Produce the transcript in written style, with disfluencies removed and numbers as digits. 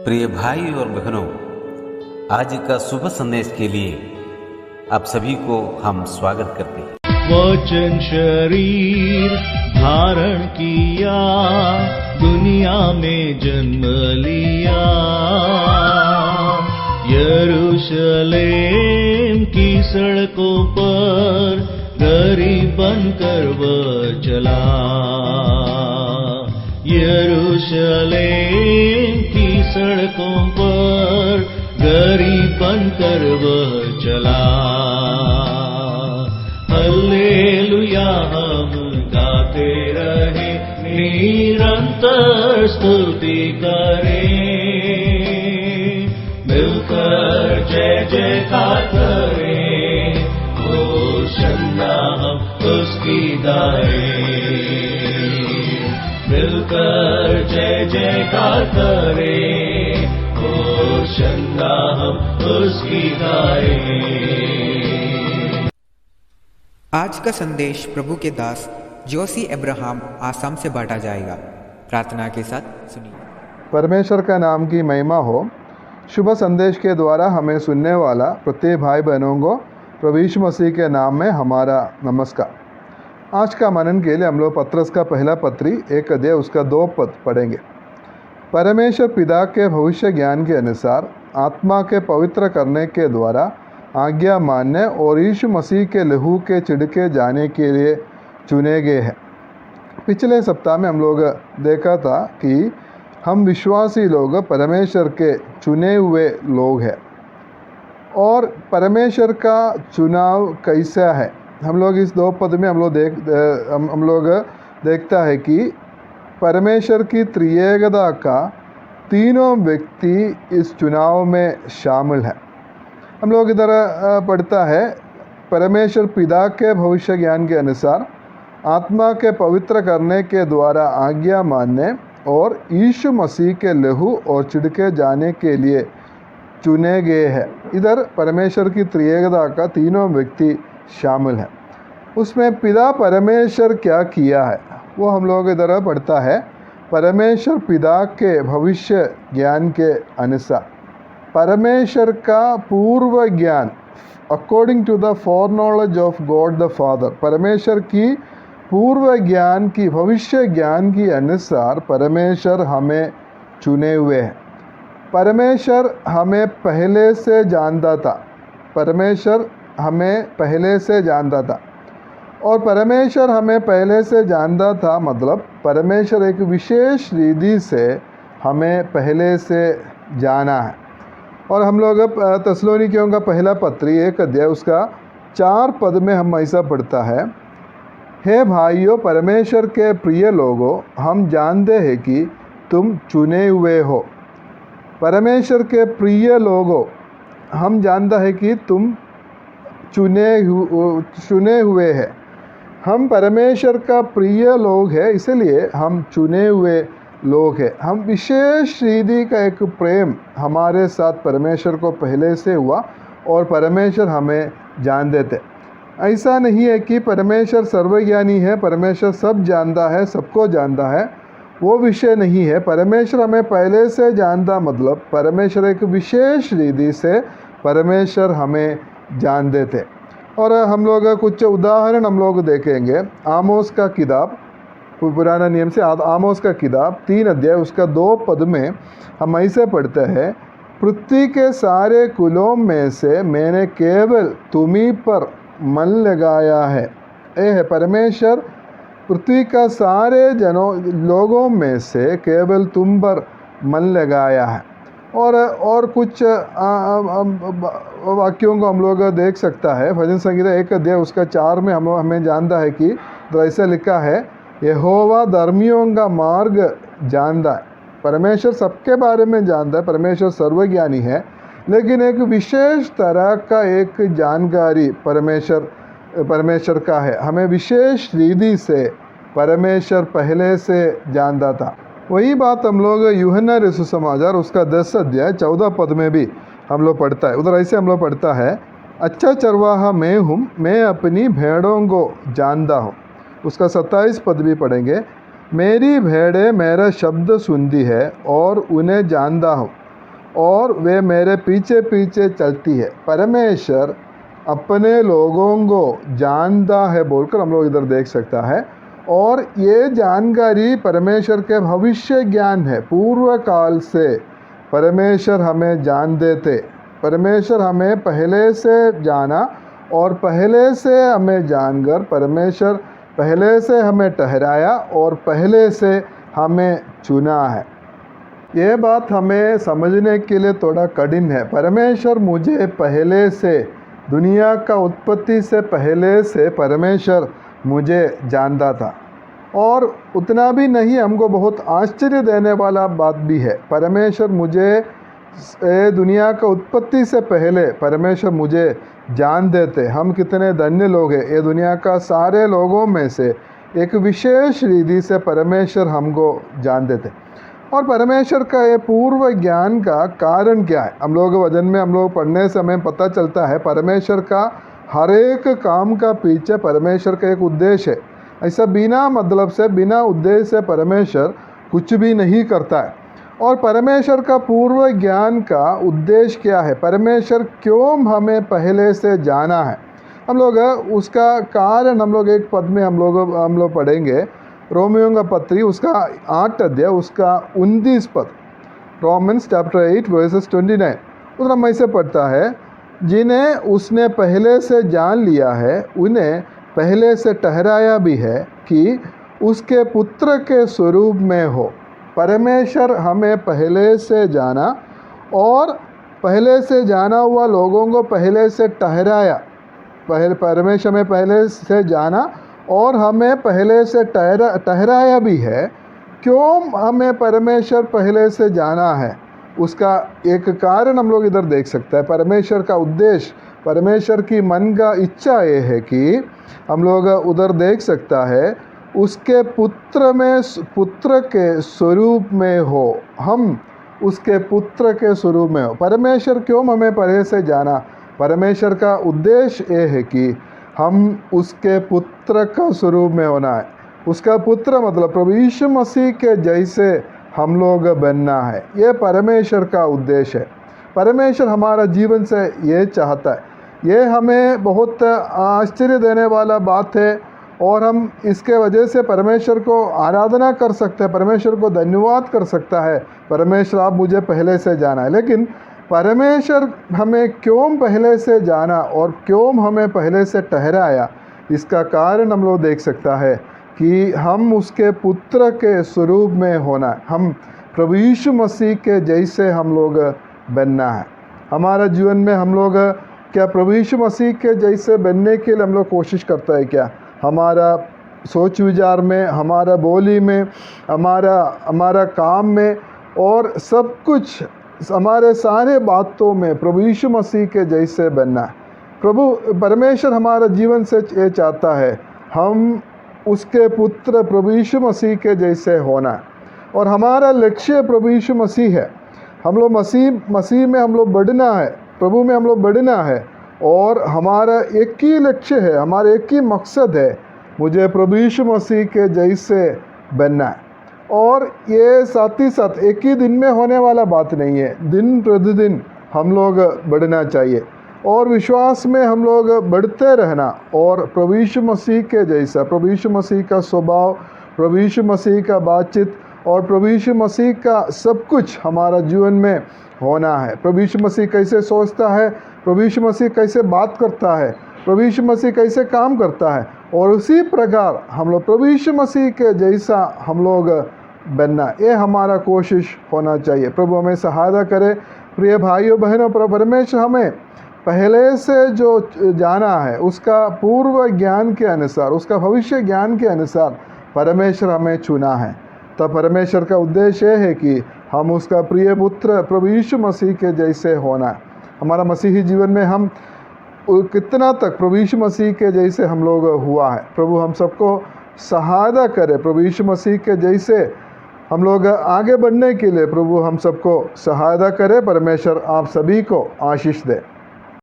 प्रिय भाई और बहनों, आज का शुभ संदेश के लिए आप सभी को हम स्वागत करते हैं। वचन शरीर धारण किया, दुनिया में जन्म लिया, यरूशलेम की सड़कों पर गरीब बनकर वह चला। यरूशलेम की सड़कों पर गरीब बनकर वह चला। हल्लेलुया हम गाते रहे, निरंतर स्तुति करें, मिलकर जय जयकार करें, होशन्ना हम उसकी गाएं। मिलकर जय जयकार करें, होशन्ना हम उसकी गाएं। आज का संदेश प्रभु के दास जोशी अब्राहम आसाम से बांटा जाएगा। प्रार्थना के साथ सुनिए। परमेश्वर का नाम की महिमा हो। शुभ संदेश के द्वारा हमें सुनने वाला प्रत्येक भाई बहनों को प्रभु यीशु मसीह के नाम में हमारा नमस्कार। आज का मनन के लिए हम लोग पत्रस का पहला पत्री 1 अध्याय उसका 2 पद पढ़ेंगे। परमेश्वर पिता के भविष्य ज्ञान के अनुसार आत्मा के पवित्र करने के द्वारा आज्ञा मानने और यीशु मसीह के लहू के छिड़के जाने के लिए चुने गए हैं। पिछले सप्ताह में हम लोग देखा था कि हम विश्वासी लोग परमेश्वर के चुने हुए लोग हैं और परमेश्वर का चुनाव कैसा है। हम लोग इस 2 पद में हम लोग देखता है कि परमेश्वर की त्रिएकता का तीनों व्यक्ति इस चुनाव में शामिल है। हम लोग इधर पढ़ता है, परमेश्वर पिता के भविष्य ज्ञान के अनुसार आत्मा के पवित्र करने के द्वारा आज्ञा मानने और यीशु मसीह के लहू और छिड़के जाने के लिए चुने गए हैं। इधर परमेश्वर की त्रिएकता का तीनों व्यक्ति शामिल हैं। उसमें पिता परमेश्वर क्या किया है वो हम लोग इधर पढ़ता है। परमेश्वर पिता के भविष्य ज्ञान के अनुसार परमेश्वर का पूर्व ज्ञान, according to the foreknowledge of God the father, परमेश्वर की पूर्व ज्ञान की, भविष्य ज्ञान के अनुसार परमेश्वर हमें चुने हुए हैं। परमेश्वर हमें पहले से जानता था। परमेश्वर हमें पहले से जानता था और परमेश्वर हमें पहले से जानता था मतलब परमेश्वर एक विशेष रीति से हमें पहले से जाना है। और हम लोग तस्सलोनिकियों का पहला पत्री 1 अध्याय उसका 4 पद में हम ऐसा पढ़ता है, हे भाइयों, परमेश्वर के प्रिय लोगों, हम जानते हैं कि तुम चुने हुए हो। परमेश्वर के प्रिय लोगों, हम जानता है कि तुम चुने हुए हैं। हम परमेश्वर का प्रिय लोग हैं, इसलिए हम चुने हुए लोग हैं। हम विशेष रीति का एक प्रेम हमारे साथ परमेश्वर को पहले से हुआ और परमेश्वर हमें जान देते। ऐसा नहीं है कि परमेश्वर सर्वज्ञानी है, परमेश्वर सब जानता है, सबको जानता है, वो विषय नहीं है। परमेश्वर हमें पहले से जानता मतलब परमेश्वर एक विशेष रीति से परमेश्वर हमें जान देते। और हम लोग कुछ उदाहरण हम लोग देखेंगे। आमोस का किताब, पुराना नियम से आमोस का किताब 3 अध्याय उसका 2 पद में हम ऐसे पढ़ते हैं, पृथ्वी के सारे कुलों में से मैंने केवल तुम्ही पर मन लगाया है। यह है परमेश्वर पृथ्वी का सारे लोगों में से केवल तुम पर मन लगाया है। और कुछ वाक्यों को हम लोग देख सकता है। भजन संगीता 1 अध्याय उसका 4 में हमें जानता है कि ऐसा लिखा है, यहोवा धर्मियों का मार्ग जानता है। परमेश्वर सबके बारे में जानता है, परमेश्वर सर्वज्ञानी है, लेकिन एक विशेष तरह का एक जानकारी परमेश्वर का है। हमें विशेष रीति से परमेश्वर पहले से जानता था। वही बात हम लोग यूहन्ना रसूल समाचार उसका 10 अध्याय 14 पद में भी हम लोग पढ़ता है। उधर ऐसे हम लोग पढ़ता है, अच्छा चरवाहा मैं हूँ, मैं अपनी भेड़ों को जानता हूँ। उसका 27 पद भी पढ़ेंगे, मेरी भेड़ें मेरा शब्द सुनती है और उन्हें जानता हूँ और वे मेरे पीछे पीछे चलती है। परमेश्वर अपने लोगों को जानता है बोलकर हम लोग इधर देख सकता है। और ये जानकारी परमेश्वर के भविष्य ज्ञान है। पूर्व काल से परमेश्वर हमें जान देते, परमेश्वर हमें पहले से जाना और पहले से हमें जानकर परमेश्वर पहले से हमें ठहराया और पहले से हमें चुना है। ये बात हमें समझने के लिए थोड़ा कठिन है। परमेश्वर मुझे पहले से, दुनिया का उत्पत्ति से पहले से परमेश्वर मुझे जानता था। और उतना भी नहीं, हमको बहुत आश्चर्य देने वाला बात भी है। परमेश्वर मुझे दुनिया का उत्पत्ति से पहले परमेश्वर मुझे जान देते। हम कितने धन्य लोग हैं। ये दुनिया का सारे लोगों में से एक विशेष रीति से परमेश्वर हमको जान देते। और परमेश्वर का ये पूर्व ज्ञान का कारण क्या है? हम लोग वचन में हम लोग पढ़ने से हमें पता चलता है परमेश्वर का हर एक काम का पीछे परमेश्वर का एक उद्देश्य है। ऐसा बिना मतलब से, बिना उद्देश्य से परमेश्वर कुछ भी नहीं करता है। और परमेश्वर का पूर्व ज्ञान का उद्देश्य क्या है? परमेश्वर क्यों हमें पहले से जाना है? हम लोग उसका कारण हम लोग एक पद में हम लोग पढ़ेंगे। रोमियो का पत्री उसका 8 अध्याय उसका 29 पद, रोमन्स चैप्टर 8 वर्सेस 29। उधर हम ऐसे पढ़ता है, जिन्हें उसने पहले से जान लिया है उन्हें पहले से ठहराया भी है कि उसके पुत्र के स्वरूप में हो। परमेश्वर हमें पहले से जाना और पहले से जाना हुआ लोगों को पहले से ठहराया। परमेश्वर में पहले से जाना और हमें पहले से ठहराया भी है। क्यों हमें परमेश्वर पहले से जाना है? उसका एक कारण हम लोग इधर देख सकते हैं। परमेश्वर का उद्देश्य, परमेश्वर की मन का इच्छा ये है कि हम लोग उधर देख सकता है उसके पुत्र के स्वरूप में हो। हम उसके पुत्र के स्वरूप में हो। परमेश्वर क्यों हमें पहले से जाना? परमेश्वर का उद्देश्य ये है कि हम उसके पुत्र का स्वरूप में होना है। उसका पुत्र मतलब प्रभु यीशु मसीह के जैसे हम लोग बनना है। ये परमेश्वर का उद्देश्य है। परमेश्वर हमारा जीवन से ये चाहता है। ये हमें बहुत आश्चर्य देने वाला बात है और हम इसके वजह से परमेश्वर को आराधना कर सकते हैं, परमेश्वर को धन्यवाद कर सकता है। परमेश्वर आप मुझे पहले से जाना है। लेकिन परमेश्वर हमें क्यों पहले से जाना और क्यों हमें पहले से ठहराया, इसका कारण हम लोग देख सकता है कि हम उसके पुत्र के स्वरूप में होना है। हम प्रभु यीशु मसीह के जैसे हम लोग बनना है। हमारा जीवन में हम लोग क्या प्रभु यीशु मसीह के जैसे बनने के लिए हम लोग कोशिश करता है क्या? हमारा सोच विचार में, हमारा बोली में, हमारा काम में और सब कुछ हमारे सारे बातों में प्रभु यीशु मसीह के जैसे बनना है। परमेश्वर हमारा जीवन से ये चाहता है हम उसके पुत्र प्रभु यीशु मसीह के जैसे होना है। और हमारा लक्ष्य प्रभु यीशु मसीह है। हम लोग मसीह में हम लोग बढ़ना है, प्रभु में हम लोग बढ़ना है। और हमारा एक ही लक्ष्य है, हमारा एक ही मकसद है, मुझे प्रभु यीशु मसीह के जैसे बनना है। और ये साथ ही साथ एक ही दिन में होने वाला बात नहीं है। दिन प्रतिदिन हम लोग बढ़ना चाहिए और विश्वास में हम लोग बढ़ते रहना और प्रभु यीशु मसीह के जैसा, प्रभु यीशु मसीह का स्वभाव, प्रभु यीशु मसीह का बातचीत और प्रभु यीशु मसीह का सब कुछ हमारा जीवन में होना है। प्रभु यीशु मसीह कैसे सोचता है, प्रभु यीशु मसीह कैसे बात करता है, प्रभु यीशु मसीह कैसे काम करता है, और उसी प्रकार हम लोग प्रभु यीशु मसीह के जैसा हम लोग बनना, ये हमारा कोशिश होना चाहिए। प्रभु हमें सहायता करे। प्रिय भाइयों बहनों, परमेश्वर हमें पहले से जो जाना है उसका पूर्व ज्ञान के अनुसार, उसका भविष्य ज्ञान के अनुसार परमेश्वर हमें चुना है। तब परमेश्वर का उद्देश्य है कि हम उसका प्रिय पुत्र प्रभु यीशु मसीह के जैसे होना है। हमारा मसीही जीवन में हम कितना तक प्रभु यीशु मसीह के जैसे हम लोग हुआ है। प्रभु हम सबको सहायता करे, प्रभु यीशु मसीह के जैसे हम लोग आगे बढ़ने के लिए प्रभु हम सबको सहायता करे। परमेश्वर आप सभी को आशीष दे।